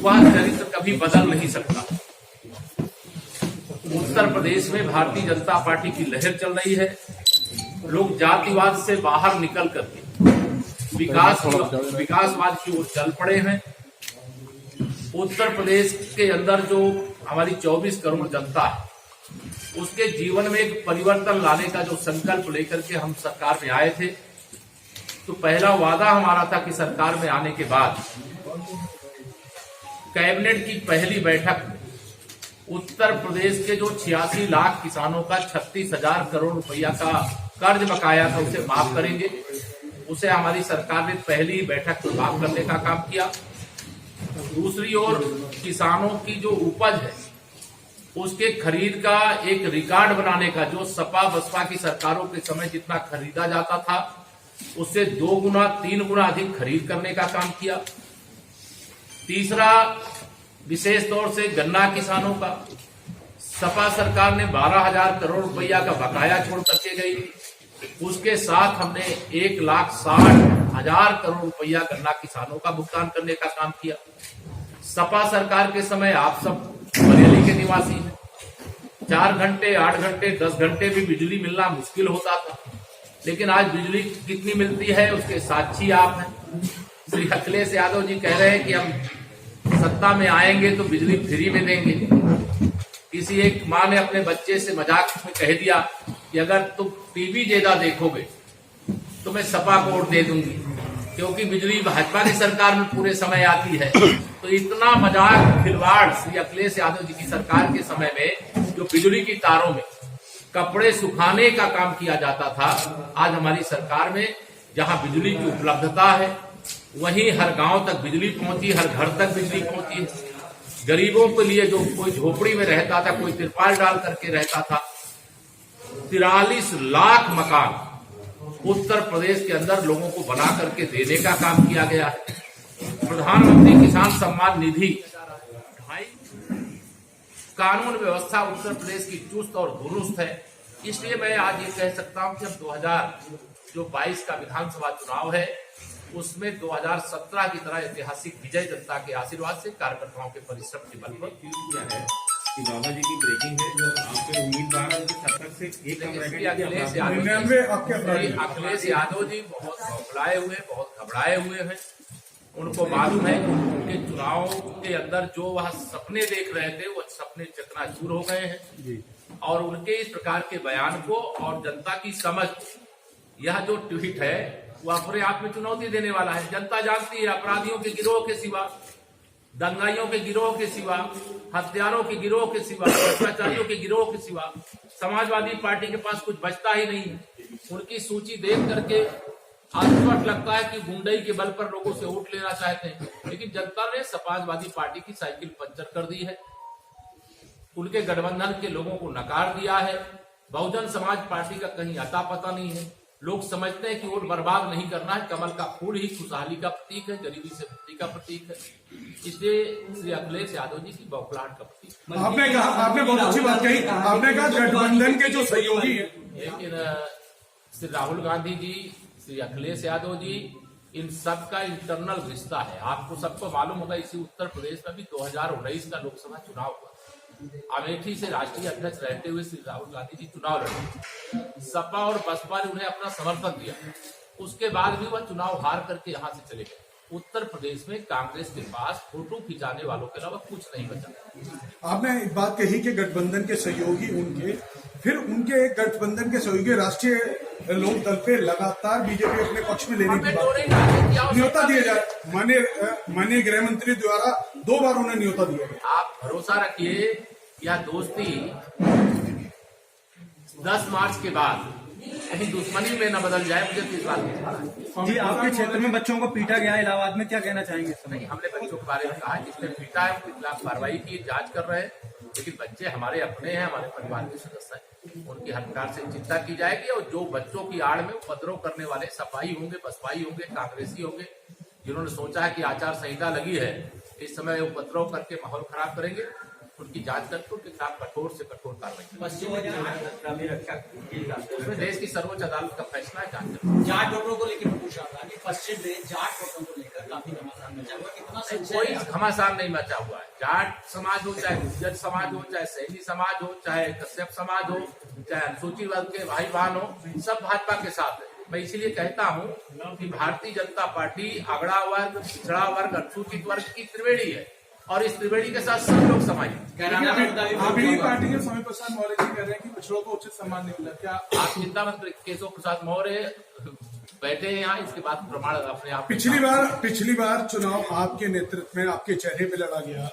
वह चरित्र कभी बदल नहीं सकता। उत्तर प्रदेश में भारतीय जनता पार्टी की लहर चल रही है। लोग जातिवाद से बाहर निकल करके विकासवाद की ओर चल पड़े हैं। उत्तर प्रदेश के अंदर जो हमारी 24 करोड़ जनता है, उसके जीवन में एक परिवर्तन लाने का जो संकल्प लेकर के हम सरकार में आए थे, तो पहला वादा हमारा था कि सरकार में आने के बाद कैबिनेट की पहली बैठक में उत्तर प्रदेश के जो 86 लाख किसानों का 36,000 करोड़ रुपया का कर्ज बकाया था, उसे माफ करेंगे। उसे हमारी सरकार ने पहली बैठक में माफ करने का काम किया। दूसरी ओर किसानों की जो उपज है, उसके खरीद का एक रिकॉर्ड बनाने का, जो सपा बसपा की सरकारों के समय जितना खरीदा जाता था, उससे 2 गुना 3 गुना अधिक खरीद करने का काम किया। तीसरा, विशेष तौर से गन्ना किसानों का सपा सरकार ने 12,000 करोड़ रुपया का बकाया छोड़ करके गई थी। उसके साथ हमने 1,60,000 करोड़ रुपया गन्ना किसानों का भुगतान करने का काम किया। सपा सरकार के समय आप सब बरेली के निवासी हैं, 4 घंटे 8 घंटे 10 घंटे भी बिजली मिलना मुश्किल होता था, लेकिन आज बिजली कितनी मिलती है उसके साक्षी आप हैं। श्री अखिलेश यादव जी कह रहे हैं कि हम सत्ता में आएंगे तो बिजली फ्री में देंगे। किसी एक माँ ने अपने बच्चे से मजाक में कह दिया कि अगर तुम टीवी ज्यादा देखोगे तो मैं सपा को वोट दे दूंगी, क्योंकि बिजली भाजपा की सरकार में पूरे समय आती है। तो इतना मजाक खिलवाड़ श्री अखिलेश यादव जी की सरकार के समय में, जो बिजली की तारों में कपड़े सुखाने का काम किया जाता था, आज हमारी सरकार में जहां बिजली की उपलब्धता है, वहीं हर गांव तक बिजली पहुंची, हर घर तक बिजली पहुंची। गरीबों के लिए, जो कोई झोपड़ी में रहता था, कोई तिरपाल डाल करके रहता था, 43 लाख मकान उत्तर प्रदेश के अंदर लोगों को बना करके देने का काम किया गया है। प्रधानमंत्री किसान सम्मान निधि, कानून व्यवस्था उत्तर प्रदेश की चुस्त और दुरुस्त है। इसलिए मैं आज ये कह सकता हूं कि अब 2022 का विधानसभा चुनाव है, उसमें 2017 की तरह ऐतिहासिक विजय जनता के आशीर्वाद से, कार्यकर्ताओं के परिश्रम के बल पर किया है। कि बाबा जी की ब्रेकिंग है, जो आपके उम्मीदवार हैं, तब तक से एक अखिलेश यादव जी बहुत घबराए हुए, बहुत घबराए हुए हैं। उनको मालूम है कि उनके चुनाव के अंदर जो वह सपने देख रहे थे, वो सपने चकनाचूर हो गए हैं। और उनके इस प्रकार के बयान को और जनता की समझ, यह जो ट्वीट है वह अपने आप में चुनौती देने वाला है। जनता जानती है, अपराधियों के गिरोह के सिवा, दंगाइयों के गिरोह के सिवा, हत्यारों के गिरोह के सिवा, भ्रष्टाचारियों के गिरोह के सिवा समाजवादी पार्टी के पास कुछ बचता ही नहीं है। उनकी सूची देख करके आश्चर्य लगता है कि गुंडई के बल पर लोगों से वोट लेना चाहते हैं, लेकिन जनता ने समाजवादी पार्टी की साइकिल पंचर कर दी है। उनके गठबंधन के लोगों को नकार दिया है। बहुजन समाज पार्टी का कहीं अता पता नहीं है। लोग समझते हैं कि वोट बर्बाद नहीं करना है। कमल का फूल ही खुशहाली का प्रतीक है, गरीबी से मुक्ति का प्रतीक है। इसलिए श्री अखिलेश यादव जी की बौखलाहट का प्रतीक। आपने बहुत अच्छी बात कही। आपने कहा गठबंधन के जो सहयोगी है, लेकिन श्री राहुल गांधी जी, श्री अखिलेश यादव जी, इन सब का इंटरनल रिश्ता है। आपको सबको मालूम होगा, इसी उत्तर प्रदेश में भी 2019 का लोकसभा चुनाव हुआ। अमेठी से राष्ट्रीय अध्यक्ष रहते हुए श्री राहुल गांधी जी चुनाव लड़े। सपा और बसपा ने उन्हें अपना समर्थन दिया, उसके बाद भी वह चुनाव हार करके यहाँ से चले गए। उत्तर प्रदेश में कांग्रेस के पास फोटो खिंचाने वालों के अलावा कुछ नहीं बचा। आपने एक बात कही कि गठबंधन के सहयोगी उनके, फिर उनके गठबंधन के सहयोगी राष्ट्रीय लोक दल पे लगातार बीजेपी अपने पक्ष में लेने की बात, न्योता दिया जाए। माननीय गृह मंत्री द्वारा 2 बार उन्हें न्योता दिया गया। आप भरोसा रखिए, यह दोस्ती 10 मार्च के बाद कहीं दुश्मनी में न बदल जाए, मुझे इस बात में। जी, आपके क्षेत्र में बच्चों को पीटा गया है इलाहाबाद में, क्या कहना चाहेंगे? नहीं, हमने बच्चों के बारे में कहा, जिसने पीटा है उनके खिलाफ कार्रवाई की, जांच कर रहे हैं। लेकिन बच्चे हमारे अपने हैं, हमारे परिवार के सदस्य हैं, उनकी हर प्रकार से चिंता की जाएगी। और जो बच्चों की आड़ में उपद्रव करने वाले सपाई होंगे, बसपाई होंगे, कांग्रेसी होंगे, जिन्होंने सोचा है कि आचार संहिता लगी है, इस समय उपद्रव करके माहौल खराब करेंगे, उनकी जांच करके उनके खिलाफ कठोर से कठोर कार्रवाई पश्चिम में रक्षा की जाती है। उसमें देश की सर्वोच्च अदालत का फैसला है, जांच जाट डॉक्टरों को लेकर पूछा था कि पश्चिम में जाट डॉक्टरों को लेकर काफी घमासान मचा हुआ, कितना सच कोई है? घमासान नहीं मचा हुआ है। जाट समाज हो, चाहे गुर्जर समाज हो, चाहे सैनी समाज हो, चाहे कश्यप समाज हो, चाहे अनुसूचित वर्ग के भाई बहन हो, सब भाजपा के साथ है। मैं इसीलिए कहता हूँ कि भारतीय जनता पार्टी अगड़ा वर्ग, पिछड़ा वर्ग, अनुसूचित वर्ग की त्रिवेणी है और इस त्रिवेणी के साथ सब लोग समाहित। आपकी पार्टी के स्वामी प्रसाद मौर्य जी कह रहे हैं कि पिछड़ों को उचित सम्मान नहीं मिला, क्या आप चिंता मत करिए, केशव प्रसाद मौर्य बैठे हैं यहाँ, इसके बाद प्रमाण अपने आप। पिछली बार चुनाव आपके नेतृत्व में आपके चेहरे पे लड़ा गया,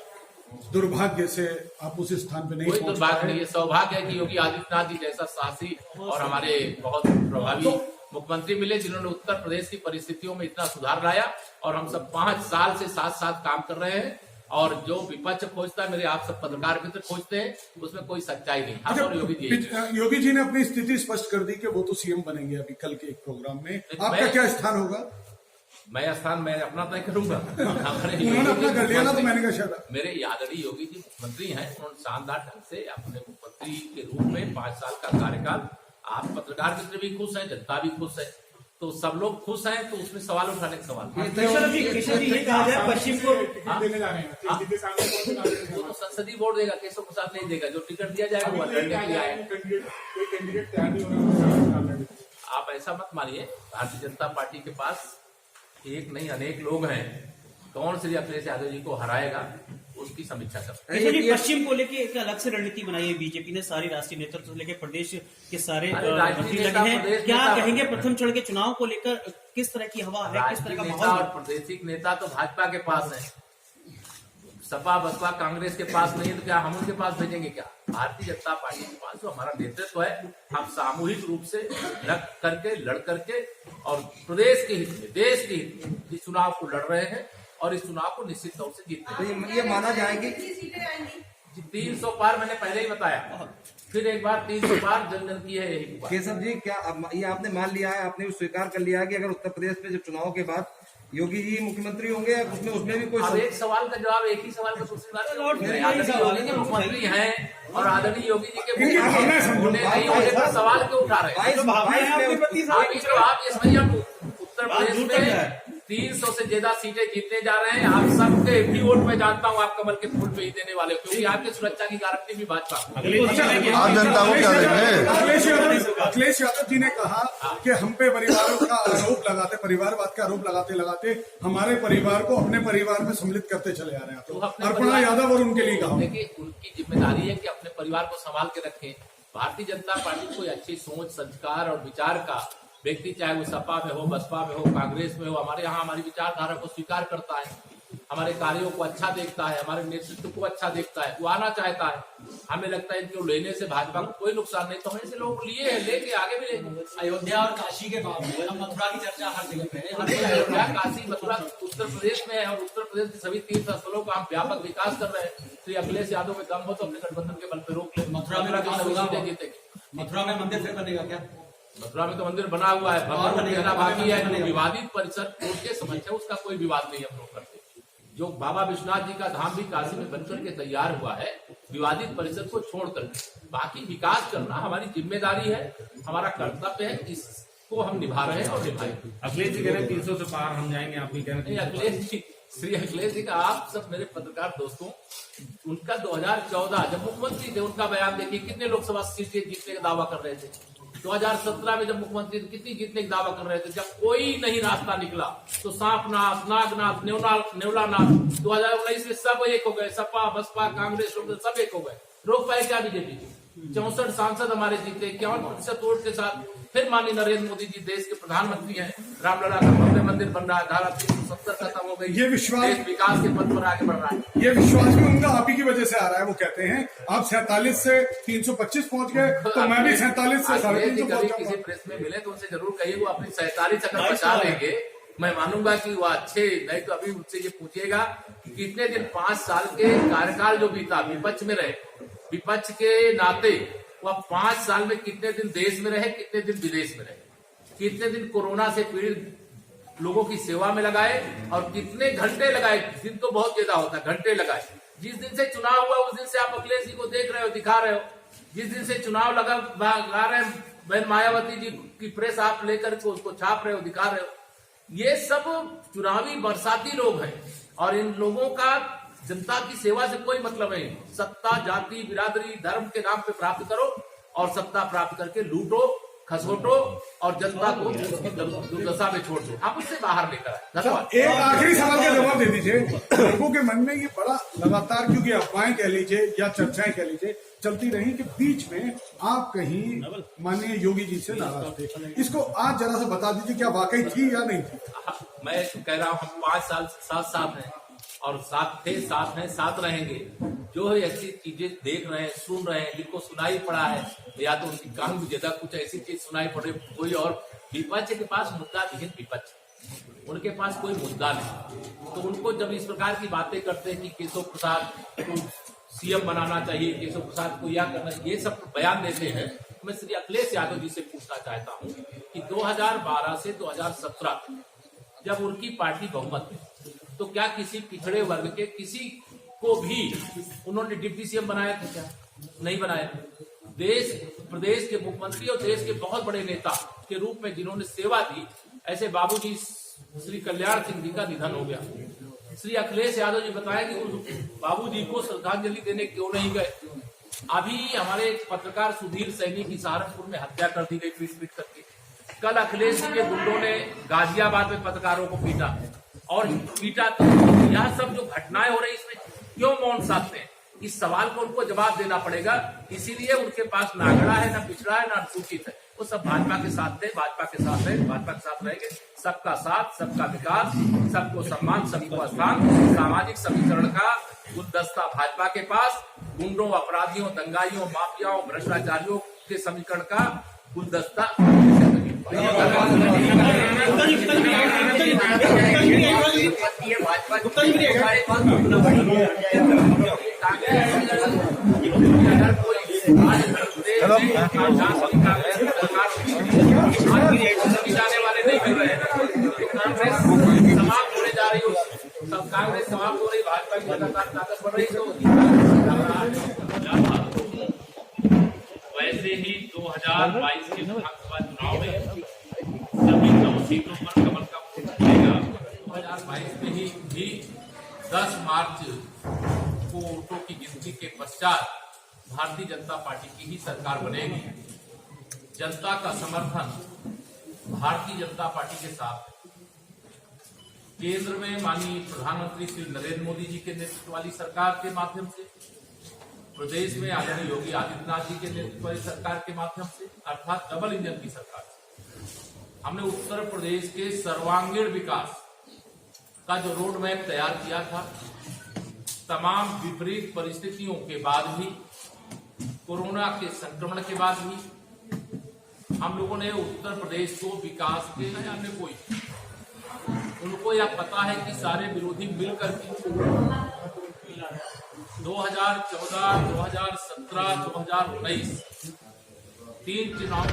दुर्भाग्य से आप उस स्थान पे नहीं कोई पहुंच दुर्भाग्य पाए। नहीं है, सौभाग्य है कि योगी आदित्यनाथ जी जैसा साहसी और हमारे बहुत प्रभावी मुख्यमंत्री मिले, जिन्होंने उत्तर प्रदेश की परिस्थितियों में इतना सुधार लाया और हम सब 5 साल से साथ काम कर रहे हैं। और जो विपक्ष खोजता है, मेरे आप सब पत्रकार मित्र खोजते हैं, उसमें कोई सच्चाई नहीं। हम और योगी जी ने अपनी स्थिति स्पष्ट कर दी कि वो तो सीएम बनेंगे अभी कल के एक प्रोग्राम में। आपका क्या स्थान होगा? मैं स्थान मैं अपना तय करूंगा। उन्होंने अपना कर लिया ना, तो मैंने कहा शायद मेरे आदरणीय योगी जी मुख्यमंत्री हैं, उन्होंने शानदार ढंग से अपने मुख्यमंत्री के रूप में 5 साल का कार्यकाल, आप पत्रकार मित्र भी खुश हैं, जनता भी खुश है, तो सब लोग खुश हैं, तो उसमें सवाल उठाने का सवाल किशन जी ये कहा जाए पश्चिम को वो तो संसदीय बोर्ड देगा, केशव प्रसाद नहीं देगा। जो टिकट दिया जाएगा वो लड़ने के लिए आएगा। आप ऐसा मत मानिए, भारतीय जनता पार्टी के पास एक नहीं अनेक लोग हैं। कौन श्री अखिलेश यादव जी को हराएगा उसकी समीक्षा कर। पश्चिम को लेके एक अलग से रणनीति बनाई है बीजेपी ने, सारी राष्ट्रीय नेतृत्व से लेकर प्रदेश के सारे मंत्री लगे हैं। क्या कहेंगे प्रथम चरण के चुनाव को लेकर किस तरह की हवा है, किस तरह का नेता और प्रादेशिक नेता तो भाजपा के पास है, सपा बसपा कांग्रेस के पास नहीं है, तो क्या हम उनके पास भेजेंगे? क्या भारतीय जनता पार्टी के पास जो हमारा नेतृत्व है, हम सामूहिक रूप से लड़ करके और प्रदेश के हित में, देश के हित में इस चुनाव को लड़ रहे हैं और इस चुनाव को निश्चित तौर से जीतते। ये माना जाएगी 300 पार मैंने पहले ही बताया, फिर एक बार 300 पार जन जन की है यही बात। केशव जी, क्या ये आपने मान लिया है, आपने स्वीकार कर लिया है कि अगर उत्तर प्रदेश में जब चुनाव के बाद योगी जी मुख्यमंत्री होंगे, उसमें भी कोई अब एक सवाल का जवाब एक ही सवाल का दूसरी बार योगी जी मुख्यमंत्री हैं और आदरणीय योगी जी के नहीं होने पर सवाल क्यों उठा रहे हैं? आप इस भैया उत्तर प्रदेश में 300 से ज्यादा सीटें जीतने जा रहे हैं। आप सबके भी वोट में जानता हूं आप कमल के फूल पे ही देने वाले, क्योंकि आपकी सुरक्षा की गारंटी भी भाजपा। आप जनता को क्या देंगे? अखिलेश यादव जी ने कहा कि हम पे परिवारों का आरोप लगाते, परिवारवाद का आरोप लगाते हमारे परिवार को अपने परिवार में सम्मिलित करते चले आ रहे हैं। तो अर्पणा यादव और उनके लिए कहा, देखिए उनकी जिम्मेदारी है कि अपने परिवार को संभाल के रखें। भारतीय जनता पार्टी कोई अच्छी सोच, संस्कार और विचार का व्यक्ति, चाहे वो सपा में हो, बसपा में हो, कांग्रेस में हो, हमारे यहाँ हमारी विचारधारा को स्वीकार करता है, हमारे कार्यों को अच्छा देखता है, हमारे नेतृत्व को अच्छा देखता है, वो आना चाहता है। हमें लगता है इनको लेने से भाजपा को कोई नुकसान नहीं, तो हम ऐसे लोग लिए हैं, लेके आगे भी लेंगे। अयोध्या और काशी के मामले में मथुरा की चर्चा हर जगह पे है। अयोध्या, काशी, मथुरा उत्तर प्रदेश में है और उत्तर प्रदेश के सभी तीर्थ स्थलों का हम व्यापक विकास कर रहे हैं। श्री अखिलेश यादव में दम हो तो अपने गठबंधन के बल पर रोक ले। मथुरा में जीतेंगे, मथुरा में मंदिर फिर बनेगा क्या? मथुरा में तो मंदिर बना हुआ है, भगवान कहना बाकी है। जो विवादित परिसर कोर्ट के समझ है, उसका कोई विवाद नहीं हम लोग करते। जो बाबा विश्वनाथ जी का धाम भी काशी में बनकर के तैयार हुआ है, विवादित परिसर को छोड़कर बाकी विकास करना हमारी जिम्मेदारी है, हमारा कर्तव्य है, इसको हम निभा रहे हैं और निभाएंगे। अखिलेश जी कह रहे हैं 300 से पार हम जाएंगे, आप भी कह रहे हैं अखिलेश जी, श्री अखिलेश जी का आप सब मेरे पत्रकार दोस्तों, उनका 2014 जब मुख्यमंत्री थे उनका बयान देखिए, कितने लोकसभा सीटें जीतने का दावा कर रहे थे। 2017 में जब मुख्यमंत्री कितनी जीतने का दावा कर रहे थे, जब कोई नहीं रास्ता निकला तो सांपनाथ, नागनाथ, नेवलानाथ। 2019 में सब एक हो गए, सपा बसपा कांग्रेस सब एक हो गए। रोक पाए क्या बीजेपी? 64 सांसद हमारे जीते, 51% वोट के साथ। फिर माननीय नरेंद्र मोदी जी देश के प्रधानमंत्री हैं, रामलला का भव्य मंदिर बन रहा है, धारा 370 खत्म हो गई, ये विश्वास विकास के पथ पर आगे बढ़ रहा है। ये विश्वास भी उनका आप ही की वजह से आ रहा है। वो कहते हैं आप 47 से 325 पहुंच गए, तो मैं भी 47 से 350 पहुंच किसी प्रेस में मिले तो उनसे जरूर कहिए, वो अपनी 47 अगर बचा लेंगे, मैं मानूंगा कि वो अच्छे। नहीं तो अभी उनसे ये पूछिएगा कि कितने दिन 5 साल के कार्यकाल जो बीता विपक्ष में रहे, विपक्ष के नाते वह 5 साल में कितने दिन देश में रहे, कितने दिन विदेश में रहे, कितने दिन कोरोना से पीड़ित लोगों की सेवा में लगाए और कितने घंटे लगाए। दिन तो बहुत ज्यादा होता है, घंटे लगाए जिस दिन से चुनाव हुआ उस दिन से आप अखिलेश जी को देख रहे हो, दिखा रहे हो। जिस दिन से चुनाव लगा रहे हैं, बहन मायावती जी की प्रेस आप लेकर के उसको छाप रहे हो, दिखा रहे हो। ये सब चुनावी बरसाती लोग हैं और इन लोगों का जनता की सेवा से कोई मतलब नहीं। सत्ता जाति बिरादरी धर्म के नाम पे प्राप्त करो और सत्ता प्राप्त करके लूटो, खसोटो और जनता को उसकी दुर्दशा में छोड़ दो। आप उससे बाहर लेकर आए। धन्यवाद। एक आखिरी सवाल का जवाब दे दीजिए। लोगों के मन में ये बड़ा लगातार, क्योंकि अफवाहें कह लीजिए या चर्चाएं कह लीजिए, चलती रही कि बीच में आप कहीं माननीय योगी जी से नाराज थे। इसको आज जरा सा बता दीजिए, क्या वाकई थी या नहीं थी? मैं कह रहा हूँ हम 5 साल से साथ हैं और साथ थे, साथ हैं, साथ रहेंगे। जो है ऐसी चीजें देख रहे हैं, सुन रहे हैं, जिनको सुनाई पड़ा है या तो उनकी कान गुजरा कुछ ऐसी चीज सुनाई पड़े, कोई और विपक्ष के पास मुद्दा विहीन विपक्ष, उनके पास कोई मुद्दा नहीं। तो उनको जब इस प्रकार की बातें करते हैं कि केशव प्रसाद को सीएम बनाना चाहिए, केशव प्रसाद को यह करना, ये सब बयान देते हैं। मैं श्री अखिलेश यादव जी से पूछना चाहता हूँ कि 2012 से 2017 जब उनकी पार्टी बहुमत में, तो क्या किसी पिछड़े वर्ग के किसी को भी उन्होंने डिप्टी सीएम बनाया था? क्या नहीं बनाया? देश प्रदेश के मुख्यमंत्री और देश के बहुत बड़े नेता के रूप में जिन्होंने सेवा दी, ऐसे बाबूजी श्री कल्याण सिंह जी का निधन हो गया। श्री अखिलेश यादव जी बताया कि उस बाबूजी को श्रद्धांजलि देने क्यों नहीं गए। अभी हमारे पत्रकार सुधीर सैनी की सहारनपुर में हत्या कर दी गई पीट करके। कल अखिलेश जी के गुंडों ने गाजियाबाद में पत्रकारों को पीटा और पीटा। तो यह सब जो घटनाएं हो रही इसमें क्यों मौन साधते हैं? इस सवाल को उनको जवाब देना पड़ेगा। इसीलिए उनके पास ना अगड़ा है, ना पिछड़ा है, ना अनुसूचित है। वो सब भाजपा के साथ थे, भाजपा के साथ है, भाजपा के साथ रहेंगे। सबका साथ, सबका विकास, सबको सम्मान, सबको स्थान, सामाजिक समीकरण का गुलदस्ता भाजपा के पास, गुंडों, अपराधियों, दंगाइयों, माफियाओं, भ्रष्टाचारियों के समीकरण का गुलदस्ता जाने वाले नहीं मिल रहे हैं। कांग्रेस समाप्त होने जा रही है, कांग्रेस समाप्त हो रही, भाजपा की लगातार ताकत बढ़ रही। तो वैसे ही 2022 के विधानसभा चुनाव में सभी 9 सीटों पर कमल का फूल खिलेगा। 2022 में ही 10 मार्च को वोटों की गिनती के पश्चात भारतीय जनता पार्टी की ही सरकार बनेगी। जनता का समर्थन भारतीय जनता पार्टी के साथ है। केंद्र में माननीय प्रधानमंत्री श्री नरेंद्र मोदी जी के नेतृत्व वाली सरकार के माध्यम से, प्रदेश में आदरणीय योगी आदित्यनाथ जी के नेतृत्व वाली सरकार के माध्यम से, अर्थात डबल इंजन की सरकार से हमने उत्तर प्रदेश के सर्वांगीण विकास का जो रोड मैप तैयार किया था, तमाम विपरीत परिस्थितियों के बाद भी, कोरोना के संक्रमण के बाद भी हम लोगों ने उत्तर प्रदेश को विकास के न जाने कोई, उनको यह पता है कि सारे विरोधी मिलकर के 2014, 2017, 2019 3 चुनाव